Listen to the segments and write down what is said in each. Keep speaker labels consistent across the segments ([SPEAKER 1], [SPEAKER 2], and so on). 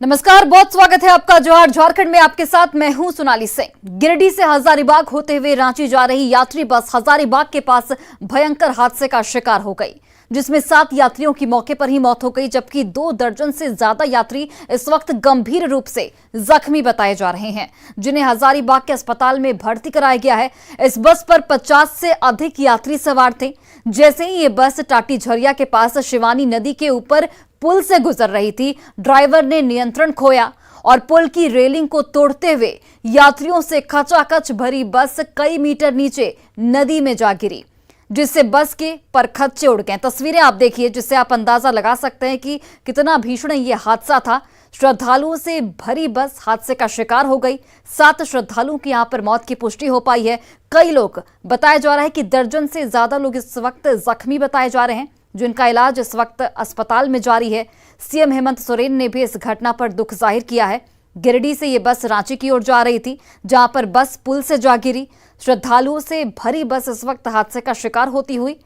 [SPEAKER 1] नमस्कार, बहुत स्वागत है आपका। जोहार झारखंड में आपके साथ मैं हूं सोनाली सिंह। गिरिडीह से हजारीबाग होते हुए रांची जा रही यात्री बस हजारीबाग के पास भयंकर हादसे का शिकार हो गई, जिसमें 7 यात्रियों की मौके पर ही मौत हो गई, जबकि 2 दर्जन से ज्यादा यात्री इस वक्त गंभीर रूप से जख्मी बताए जा रहे हैं, जिन्हें हजारीबाग के अस्पताल में भर्ती कराया गया है। इस बस पर 50 से अधिक यात्री सवार थे। जैसे ही ये बस टाटी झरिया के पास शिवानी नदी के ऊपर पुल से गुजर रही थी, ड्राइवर ने नियंत्रण खोया और पुल की रेलिंग को तोड़ते हुए यात्रियों से खचाखच भरी बस कई मीटर नीचे नदी में जा गिरी, जिससे बस के परखच्चे उड़ गए। तस्वीरें आप देखिए, जिससे आप अंदाजा लगा सकते हैं कि कितना भीषण ये हादसा था। श्रद्धालुओं से भरी बस हादसे का शिकार हो गई। 7 श्रद्धालुओं की यहां पर मौत की पुष्टि हो पाई है। कई लोग बताया जा रहा है कि दर्जन से ज्यादा लोग इस वक्त जख्मी बताए जा रहे हैं, जिनका इलाज इस वक्त अस्पताल में जारी है। सीएम हेमंत सोरेन ने भी इस घटना पर दुख जाहिर किया है। गिरिडीह से ये बस रांची की ओर जा रही थी, जहां पर बस पुल से जा गिरी। श्रद्धालुओं से भरी बस इस वक्त हादसे का शिकार होती हुई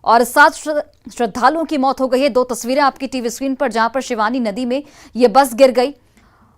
[SPEAKER 1] और 7 श्रद्धालुओं की मौत हो गई है। 2 तस्वीरें आपकी टीवी स्क्रीन पर, जहां पर शिवानी नदी में ये बस गिर गई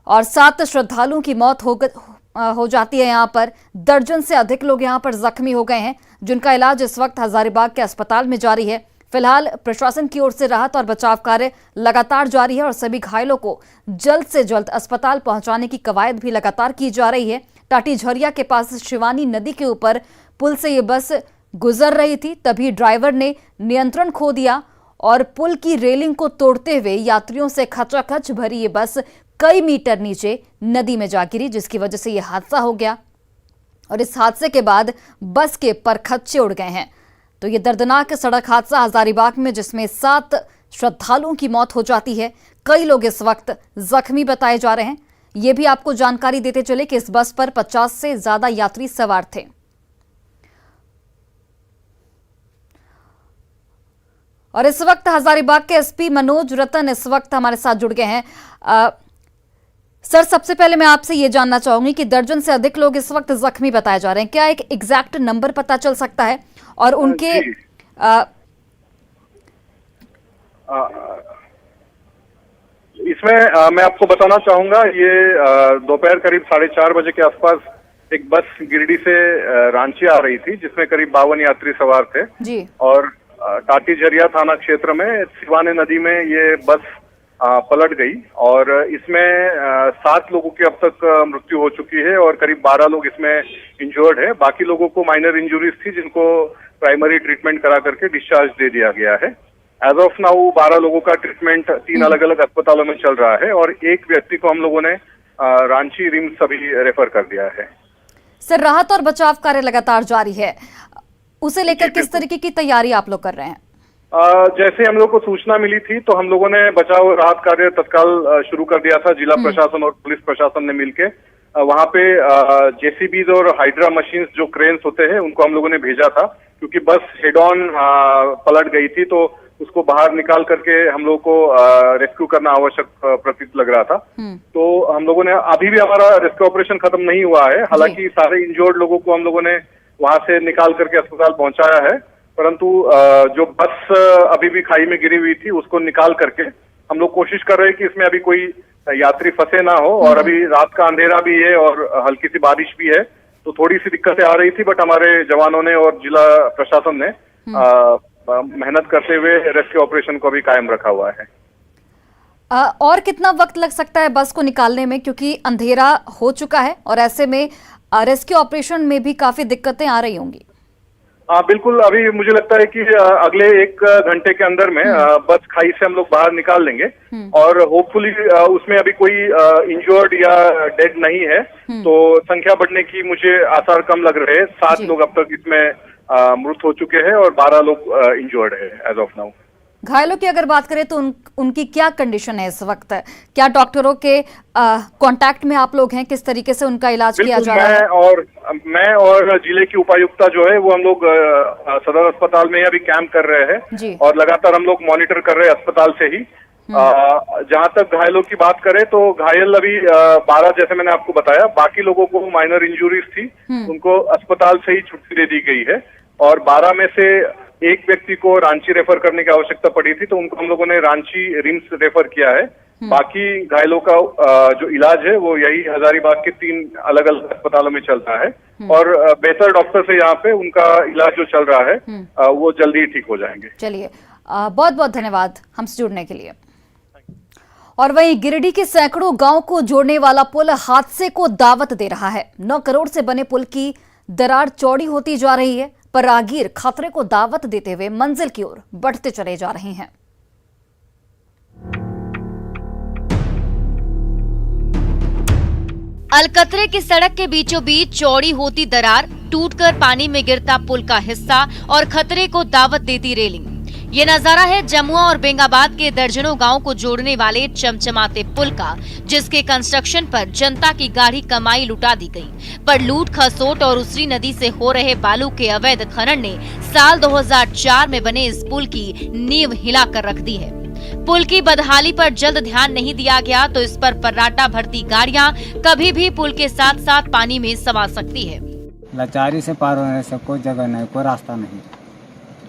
[SPEAKER 1] और 7 श्रद्धालुओं की मौत हो जाती है। यहाँ पर दर्जन से अधिक लोग यहाँ पर जख्मी हो गए हैं, जिनका इलाज इस वक्त हजारीबाग के अस्पताल में जारी है। फिलहाल प्रशासन की ओर से राहत और बचाव कार्य लगातार जारी है और सभी घायलों को जल्द से जल्द अस्पताल पहुंचाने की कवायद भी लगातार की जा रही है। टाटी झरिया के पास शिवानी नदी के ऊपर पुल से ये बस गुजर रही थी, तभी ड्राइवर ने नियंत्रण खो दिया और पुल की रेलिंग को तोड़ते हुए यात्रियों से खचाखच भरी ये बस कई मीटर नीचे नदी में जा गिरी, जिसकी वजह से यह हादसा हो गया। और इस हादसे के बाद बस के परखच्चे उड़ गए हैं। तो ये दर्दनाक सड़क हादसा हजारीबाग में, जिसमें 7 श्रद्धालुओं की मौत हो जाती है। कई लोग इस वक्त जख्मी बताए जा रहे हैं। ये भी आपको जानकारी देते चले कि इस बस पर 50 से ज्यादा यात्री सवार थे। और इस वक्त हजारीबाग के एसपी मनोज रतन इस वक्त हमारे साथ जुड़ गए हैं। सर, सबसे पहले मैं आपसे ये जानना चाहूंगी कि दर्जन से अधिक लोग इस वक्त जख्मी बताए जा रहे हैं, क्या एक एग्जैक्ट नंबर पता चल सकता है? और उनके
[SPEAKER 2] इसमें मैं आपको बताना चाहूंगा, ये दोपहर करीब 4:30 बजे के आसपास एक बस गिरिडीह से रांची आ रही थी, जिसमें करीब 52 यात्री सवार थे
[SPEAKER 1] जी।
[SPEAKER 2] और टाटी झरिया थाना क्षेत्र में शिवानी नदी में ये बस पलट गई और इसमें 7 लोगों की अब तक मृत्यु हो चुकी है और करीब 12 लोग इसमें इंजर्ड है। बाकी लोगों को माइनर इंजुरीज थी, जिनको प्राइमरी ट्रीटमेंट करा करके डिस्चार्ज दे दिया गया है। एज ऑफ नाउ 12 लोगों का ट्रीटमेंट 3 अलग अलग अस्पतालों में चल रहा है और एक व्यक्ति को हम लोगों ने रांची रिम्स अभी रेफर कर दिया है।
[SPEAKER 1] सर, राहत और बचाव कार्य लगातार जारी है, उसे लेकर किस तरीके की तैयारी आप लोग कर रहे हैं?
[SPEAKER 2] जैसे हम लोग को सूचना मिली थी तो हम लोगों ने बचाव और राहत कार्य तत्काल शुरू कर दिया था। जिला प्रशासन और पुलिस प्रशासन ने मिलकर वहां पे जेसीबीज और हाइड्रा मशीन्स, जो क्रेन्स होते हैं, उनको हम लोगों ने भेजा था, क्योंकि बस हेड ऑन पलट गई थी तो उसको बाहर निकाल करके हम लोग को रेस्क्यू करना आवश्यक प्रतीत लग रहा था। तो हम लोगों ने, अभी भी हमारा रेस्क्यू ऑपरेशन खत्म नहीं हुआ है, हालांकि सारे इंजर्ड लोगों को हम लोगों ने वहां से निकाल करके अस्पताल पहुंचाया है, परंतु जो बस अभी भी खाई में गिरी हुई थी उसको निकाल करके हम लोग कोशिश कर रहे हैं कि इसमें अभी कोई यात्री फंसे ना हो। और अभी रात का अंधेरा भी है और हल्की सी बारिश भी है, तो थोड़ी सी दिक्कतें आ रही थी, बट हमारे जवानों ने और जिला प्रशासन ने मेहनत करते हुए रेस्क्यू ऑपरेशन को भी कायम रखा हुआ है।
[SPEAKER 1] और कितना वक्त लग सकता है बस को निकालने में, क्योंकि अंधेरा हो चुका है और ऐसे में रेस्क्यू ऑपरेशन में भी काफी दिक्कतें आ रही होंगी?
[SPEAKER 2] बिल्कुल, अभी मुझे लगता है कि अगले 1 घंटे के अंदर में बस खाई से हम लोग बाहर निकाल लेंगे और होपफुली उसमें अभी कोई इंजर्ड या डेड नहीं है, तो संख्या बढ़ने की मुझे आसार कम लग रहे हैं। 7 लोग अब तक इसमें मृत हो चुके हैं और 12 लोग इंजर्ड है एज ऑफ नाउ।
[SPEAKER 1] घायलों की अगर बात करें तो उनकी क्या कंडीशन है इस वक्त? क्या डॉक्टरों के कांटेक्ट में आप लोग हैं? किस तरीके से उनका इलाज किया जा रहा है?
[SPEAKER 2] मैं और जिले की उपायुक्ता जो है वो हम लोग सदर अस्पताल में अभी कैंप कर रहे हैं और लगातार हम लोग मॉनिटर कर रहे हैं अस्पताल से ही। जहां तक घायलों की बात करें तो घायल अभी 12, जैसे मैंने आपको बताया, बाकी लोगों को माइनर इंजुरीज थी, उनको अस्पताल से ही छुट्टी दे दी गई है और 12 में से एक व्यक्ति को रांची रेफर करने की आवश्यकता पड़ी थी, तो उनको हम लोगों ने रांची रिम्स रेफर किया है। बाकी घायलों का जो इलाज है वो यही हजारीबाग के 3 अलग अलग अस्पतालों में चलता है और बेहतर डॉक्टर से यहाँ पे उनका इलाज जो चल रहा है वो जल्दी ही ठीक हो जाएंगे।
[SPEAKER 1] चलिए, बहुत बहुत धन्यवाद हमसे जुड़ने के लिए। और वहीं गिरिडीह के सैकड़ों गांव को जोड़ने वाला पुल हादसे को दावत दे रहा है। 9 करोड़ से बने पुल की दरार चौड़ी होती जा रही है, पर राहगीर खतरे को दावत देते हुए मंजिल की ओर बढ़ते चले जा रहे हैं।
[SPEAKER 3] अलकतरे की सड़क के बीचों बीच चौड़ी होती दरार, टूटकर पानी में गिरता पुल का हिस्सा और खतरे को दावत देती रेलिंग। ये नजारा है जमुआ और बेंगाबाद के दर्जनों गांव को जोड़ने वाले चमचमाते पुल का, जिसके कंस्ट्रक्शन पर जनता की गाढ़ी कमाई लुटा दी गई। पर लूट खसोट और उसरी नदी से हो रहे बालू के अवैध खनन ने साल 2004 में बने इस पुल की नींव हिलाकर रख दी है। पुल की बदहाली पर जल्द ध्यान नहीं दिया गया तो इस पर पराटा भरती गाड़ियां कभी भी पुल के साथ साथ पानी में समा सकती है।
[SPEAKER 4] लाचारी से पार होने से कोई जगह नहीं, कोई रास्ता नहीं।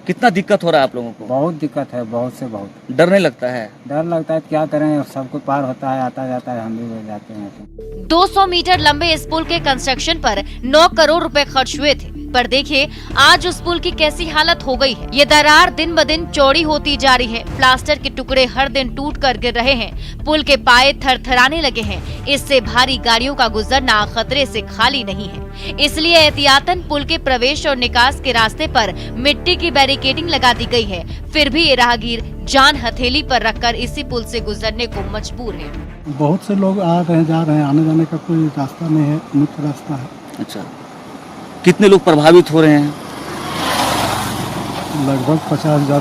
[SPEAKER 5] कितना दिक्कत हो रहा है आप लोगों को?
[SPEAKER 4] बहुत दिक्कत है, बहुत से बहुत।
[SPEAKER 5] डर नहीं लगता है?
[SPEAKER 4] डर लगता है, क्या करें, सबको पार होता है, आता जाता है, हम भी हो जाते हैं।
[SPEAKER 3] 200 मीटर लंबे इस पुल के कंस्ट्रक्शन पर 9 करोड़ रुपए खर्च हुए थे, पर देखिए आज उस पुल की कैसी हालत हो गई है। ये दरार दिन ब दिन चौड़ी होती जा रही है, प्लास्टर के टुकड़े हर दिन टूट कर गिर रहे हैं, पुल के पाए थरथराने लगे हैं। इससे भारी गाड़ियों का गुजरना खतरे से खाली नहीं है, इसलिए एहतियातन पुल के प्रवेश और निकास के रास्ते पर मिट्टी की बैरिकेडिंग लगा दी गई है। फिर भी ये राहगीर जान हथेली पर रखकर इसी पुल से गुजरने को मजबूर है।
[SPEAKER 6] बहुत से लोग आ रहे हैं, जा रहे हैं, आने जाने का कोई रास्ता नहीं है, मुख्य रास्ता है।
[SPEAKER 5] अच्छा, कितने लोग प्रभावित हो रहे हैं?
[SPEAKER 6] लगभग 50,000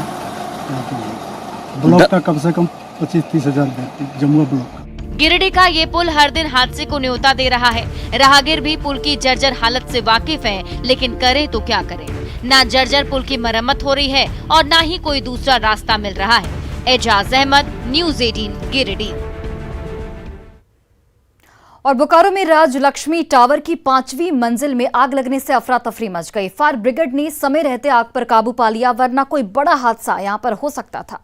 [SPEAKER 6] ब्लॉक का कम से कम 25-30 हजार जमुआ ब्लॉक।
[SPEAKER 3] गिरिडीह का ये पुल हर दिन हादसे को न्योता दे रहा है। राहगीर भी पुल की जर्जर हालत से वाकिफ हैं, लेकिन करें तो क्या करें। ना जर्जर पुल की मरम्मत हो रही है और ना ही कोई दूसरा रास्ता मिल रहा है। एजाज अहमद, न्यूज़ 18 गिरिडीह।
[SPEAKER 1] और बोकारो में राजलक्ष्मी टावर की 5वीं मंजिल में आग लगने से अफरा तफरी मच गई। फायर ब्रिगेड ने समय रहते आग पर काबू पा लिया, वरना कोई बड़ा हादसा यहां पर हो सकता था।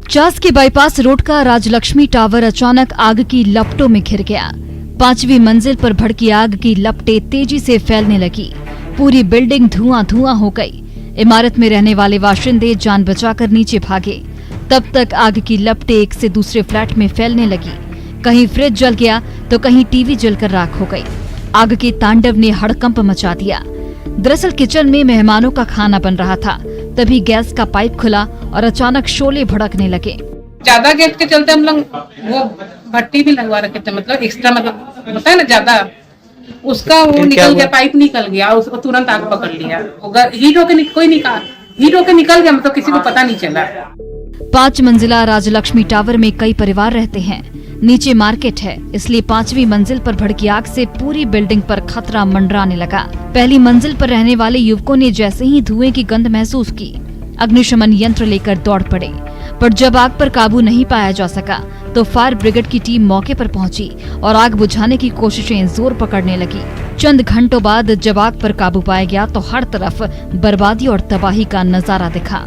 [SPEAKER 1] चास के बाईपास रोड का राजलक्ष्मी टावर अचानक आग की लपटों में घिर गया। 5वीं मंजिल पर भड़की आग की लपटें तेजी से फैलने लगी। पूरी बिल्डिंग धुआं धुआं हो गई। इमारत में रहने वाले बाशिंदे जान बचाकर नीचे भागे। तब तक आग की लपटें एक से दूसरे फ्लैट में फैलने लगी। कहीं फ्रिज जल गया तो कहीं टीवी जलकर राख हो गई। आग के तांडव ने हड़कंप मचा दिया। दरअसल किचन में मेहमानों का खाना बन रहा था, तभी गैस का पाइप खुला और अचानक शोले भड़कने लगे।
[SPEAKER 7] ज्यादा गैस के चलते हम लोग वो भट्टी भी लगवा रखे थे, मतलब एक्स्ट्रा, मतलब होता है ना ज्यादा, उसका वो निकल गया, पाइप निकल गया, उसको तुरंत आग पकड़ लिया। हीट होके कोई हीट होके निकल गया, मतलब किसी को पता नहीं चला।
[SPEAKER 1] 5 मंजिला राजलक्ष्मी टावर में कई परिवार रहते हैं। नीचे मार्केट है, इसलिए 5वीं मंजिल पर भड़की आग से पूरी बिल्डिंग पर खतरा मंडराने लगा। पहली मंजिल पर रहने वाले युवकों ने जैसे ही धुएं की गंध महसूस की, अग्निशमन यंत्र लेकर दौड़ पड़े, पर जब आग पर काबू नहीं पाया जा सका तो फायर ब्रिगेड की टीम मौके पर पहुंची और आग बुझाने की कोशिशें जोर पकड़ने लगी। चंद घंटों बाद जब आग पर काबू पाया गया तो हर तरफ बर्बादी और तबाही का नजारा दिखा।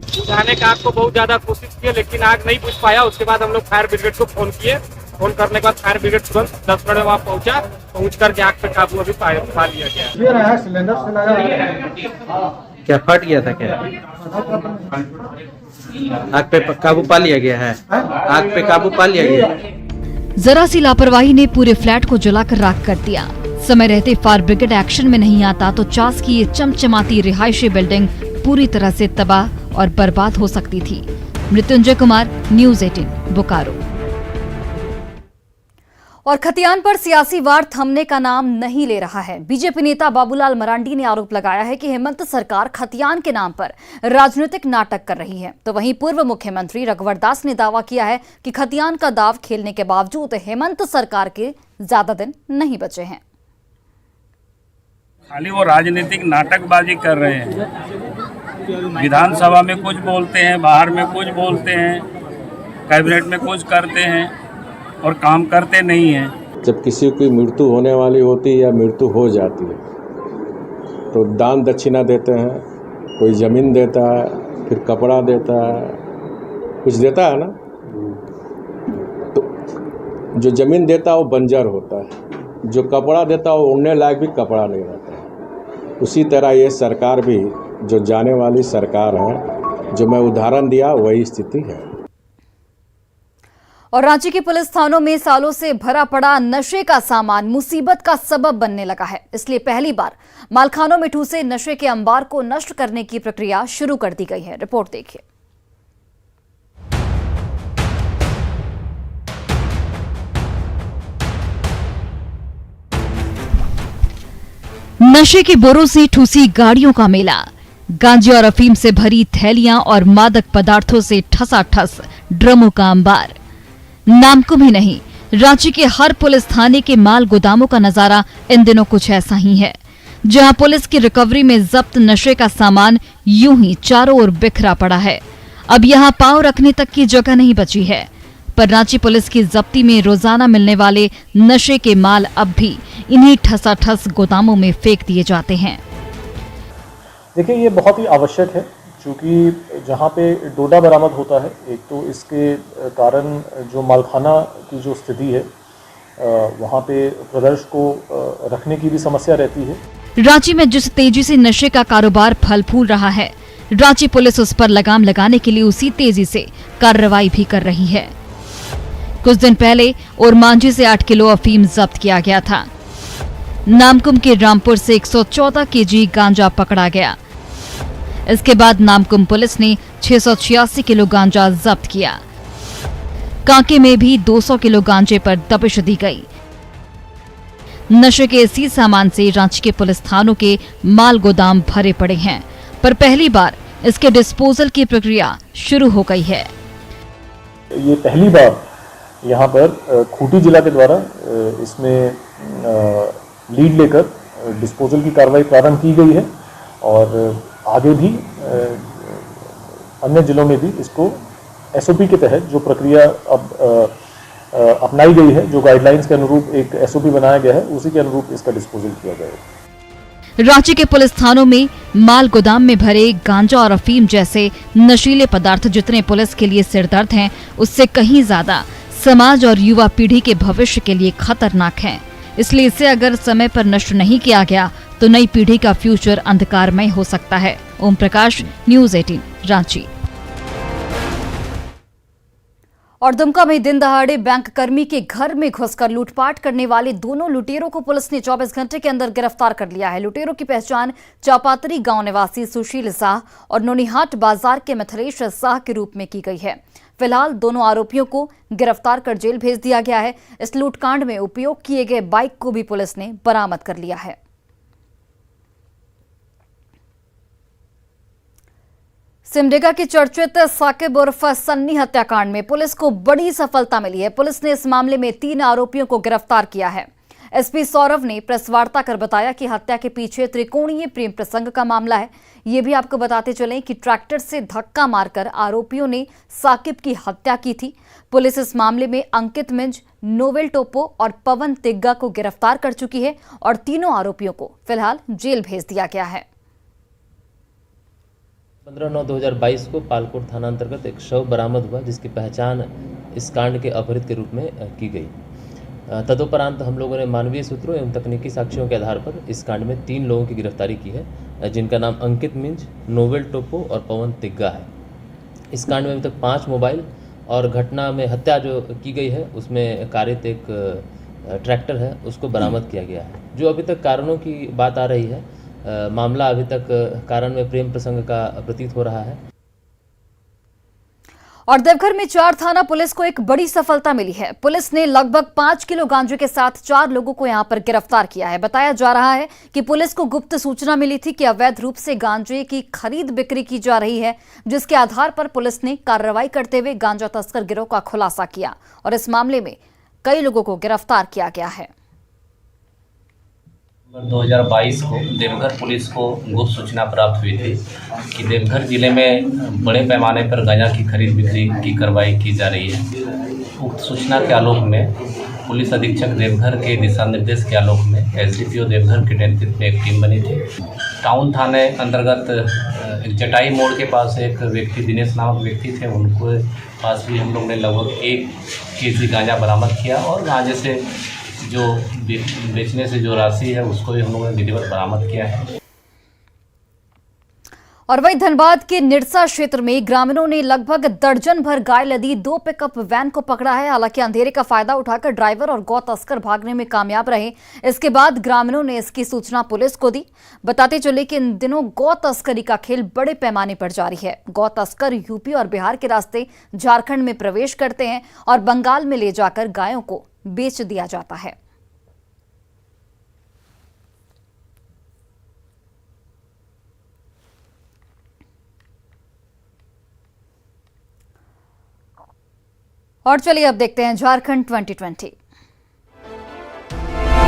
[SPEAKER 8] बुझाने का आग को बहुत ज्यादा कोशिश की, लेकिन आग नहीं बुझ पाया। उसके बाद हम लोग फायर ब्रिगेड को फोन किए। फोन करने के बाद फायर ब्रिगेड तुरंत 10 मिनट में वहाँ पहुँचा। पहुँच करके आग पे काबू अभी पा लिया गया।
[SPEAKER 6] सिलेंडर से लगा
[SPEAKER 9] क्या फट गया था? क्या आग पे काबू पा लिया गया है? आग पे काबू पा लिया गया।
[SPEAKER 1] जरा सी लापरवाही ने पूरे फ्लैट को जलाकर राख कर दिया। समय रहते फायर ब्रिगेड एक्शन में नहीं आता तो चास की ये चमचमाती रिहायशी बिल्डिंग पूरी तरह से तबाह और बर्बाद हो सकती थी। मृत्युंजय कुमार, न्यूज़ 18 बोकारो। और खतियान पर सियासी वार थमने का नाम नहीं ले रहा है। बीजेपी नेता बाबूलाल मरांडी ने आरोप लगाया है कि हेमंत सरकार खतियान के नाम पर राजनीतिक नाटक कर रही है। तो वहीं पूर्व मुख्यमंत्री रघुवर दास ने दावा किया है कि खतियान का दाव खेलने के बावजूद हेमंत सरकार के ज्यादा दिन नहीं बचे हैं।
[SPEAKER 10] खाली वो राजनीतिक नाटकबाजी कर रहे हैं। विधानसभा में कुछ बोलते हैं, बाहर में कुछ बोलते हैं, कैबिनेट में कुछ करते हैं और काम करते नहीं हैं।
[SPEAKER 11] जब किसी की मृत्यु होने वाली होती है या मृत्यु हो जाती है तो दान दक्षिणा देते हैं, कोई ज़मीन देता है, फिर कपड़ा देता है, कुछ देता है ना। तो जो ज़मीन देता है वो बंजर होता है, जो कपड़ा देता है वो उड़ने लायक भी कपड़ा नहीं रहता है। उसी तरह ये सरकार भी जो जाने वाली सरकार है, जो मैं उदाहरण दिया वही स्थिति है।
[SPEAKER 1] और रांची के पुलिस थानों में सालों से भरा पड़ा नशे का सामान मुसीबत का सबब बनने लगा है। इसलिए पहली बार मालखानों में ठूसे नशे के अंबार को नष्ट करने की प्रक्रिया शुरू कर दी गई है। रिपोर्ट देखिए। नशे के बोरों से ठूसी गाड़ियों का मेला, गांजे और अफीम से भरी थैलियां और मादक पदार्थों से ठसाठस ड्रमों का अंबार। नामकुम ही नहीं, रांची के हर पुलिस थाने के माल गोदामों का नजारा इन दिनों कुछ ऐसा ही है, जहां पुलिस की रिकवरी में जब्त नशे का सामान यूं ही चारों ओर बिखरा पड़ा है। अब यहां पांव रखने तक की जगह नहीं बची है। पर रांची पुलिस की जब्ती में रोजाना मिलने वाले नशे के माल अब भी इन्हीं ठसाठस गोदामों में फेंक दिए जाते हैं।
[SPEAKER 12] देखिए, ये बहुत ही आवश्यक है, क्योंकि जहाँ पे डोडा बरामद होता है, एक तो इसके कारण जो मालखाना की जो स्थिति है वहाँ पे प्रदर्श को रखने की भी समस्या रहती है।
[SPEAKER 1] रांची में जिस तेजी से नशे का कारोबार फल फूल रहा है, रांची पुलिस उस पर लगाम लगाने के लिए उसी तेजी से कार्रवाई भी कर रही है। कुछ दिन पहले ओरमांझी से 8 किलो अफीम जब्त किया गया था। नामकुम के रामपुर से 114 केजी गांजा पकड़ा गया। इसके बाद नामकुम पुलिस ने 686 किलो गांजा जब्त किया। कांके में भी 200 किलो गांजे पर दबिश दी गई। नशे के इसी सामान से रांची के पुलिस थानों के माल गोदाम भरे पड़े हैं, पर पहली बार इसके डिस्पोजल की प्रक्रिया शुरू हो गई है।
[SPEAKER 12] ये पहली बार यहाँ पर खूंटी जिला के द्वारा इसमें लीड लेकर डिस्पोजल की कार्रवाई प्रारंभ की गई है और आगे भी अन्य जिलों में भी इसको एसओपी के तहत जो प्रक्रिया अब अपनाई गई है, जो गाइडलाइंस के अनुरूप एक एसओपी बनाया गया है, उसी के अनुरूप इसका डिस्पोजल किया जाएगा।
[SPEAKER 1] रांची के पुलिस थानों में माल गोदाम में भरे गांजा और अफीम जैसे नशीले पदार्थ जितने पुलिस के लिए सिरदर्द हैं, उससे कहीं ज्यादा समाज और युवा पीढ़ी के भविष्य के लिए खतरनाक हैं। इसलिए इसे अगर समय पर नष्ट नहीं किया गया तो नई पीढ़ी का फ्यूचर अंधकारमय हो सकता है। ओम प्रकाश, न्यूज़ 18, रांची। और दुमका में दिन दहाड़े बैंक कर्मी के घर में घुसकर लूटपाट करने वाले दोनों लुटेरों को पुलिस ने 24 घंटे के अंदर गिरफ्तार कर लिया है। लुटेरों की पहचान चापातरी गांव निवासी सुशील शाह और नोनीहाट बाजार के मिथिलेश शाह के रूप में की गई है। फिलहाल दोनों आरोपियों को गिरफ्तार कर जेल भेज दिया गया है। इस लूटकांड में उपयोग किए गए बाइक को भी पुलिस ने बरामद कर लिया है। सिमडेगा के चर्चित साकिब उर्फ सन्नी हत्याकांड में पुलिस को बड़ी सफलता मिली है। पुलिस ने इस मामले में 3 आरोपियों को गिरफ्तार किया है। एसपी सौरभ ने प्रेस वार्ता कर बताया कि हत्या के पीछे त्रिकोणीय प्रेम प्रसंग का मामला है। ये भी आपको बताते चलें कि ट्रैक्टर से धक्का मारकर आरोपियों ने साकिब की हत्या की थी। पुलिस इस मामले में अंकित मिंज, नोवेल टोपो और पवन तिग्गा को गिरफ्तार कर चुकी है और तीनों आरोपियों को फिलहाल जेल भेज दिया गया है।
[SPEAKER 13] 15/9/2022 को पालकोट थाना अंतर्गत एक शव बरामद हुआ, जिसकी पहचान इस कांड के अपहृत के रूप में की गई। तदुपरांत हम लोगों ने मानवीय सूत्रों एवं तकनीकी साक्ष्यों के आधार पर इस कांड में 3 लोगों की गिरफ्तारी की है, जिनका नाम अंकित मिंज, नोवेल टोपो और पवन तिग्गा है। इस कांड में अभी तक 5 मोबाइल और घटना में हत्या जो की गई है उसमें कारित एक ट्रैक्टर है, उसको बरामद किया गया है। जो अभी तक कारणों की बात आ रही है, मामला अभी तक कारण में प्रेम प्रसंग का प्रतीत हो रहा है।
[SPEAKER 1] और देवघर में 4 थाना पुलिस को एक बड़ी सफलता मिली है। पुलिस ने लगभग 5 किलो गांजे के साथ 4 लोगों को यहां पर गिरफ्तार किया है। बताया जा रहा है कि पुलिस को गुप्त सूचना मिली थी कि अवैध रूप से गांजे की खरीद बिक्री की जा रही है, जिसके आधार पर पुलिस ने कार्रवाई करते हुए गांजा तस्कर गिरोह का खुलासा किया और इस मामले में कई लोगों को गिरफ्तार किया गया है।
[SPEAKER 14] 2022 को देवघर पुलिस को गुप्त सूचना प्राप्त हुई थी कि देवघर जिले में बड़े पैमाने पर गांजा की खरीद बिक्री की कार्रवाई की जा रही है। उक्त सूचना के आलोक में पुलिस अधीक्षक देवघर के दिशा निर्देश के आलोक में एसडीपीओ देवघर के नेतृत्व में एक टीम बनी थी। टाउन थाने अंतर्गत एक जटाई मोड़ के पास एक व्यक्ति दिनेश नामक व्यक्ति थे, उनको पास भी हम लोग ने लगभग 1 केजी गांजा बरामद किया और गांजे से जो बेचने से जो राशि है उसको भी हम लोगों ने विधिवत बरामद किया है।
[SPEAKER 1] और वहीं धनबाद के निरसा क्षेत्र में ग्रामीणों ने लगभग दर्जन भर गाय लदी 2 पिकअप वैन को पकड़ा है। हालांकि अंधेरे का फायदा उठाकर ड्राइवर और गौ तस्कर भागने में कामयाब रहे। इसके बाद ग्रामीणों ने इसकी सूचना पुलिस को दी। बताते चले कि इन दिनों गौ तस्करी का खेल बड़े पैमाने पर जारी है। गौ तस्कर यूपी और बिहार के रास्ते झारखंड में प्रवेश करते हैं और बंगाल में ले जाकर गायों को बेच दिया जाता है। और चलिए अब देखते हैं झारखंड 2020।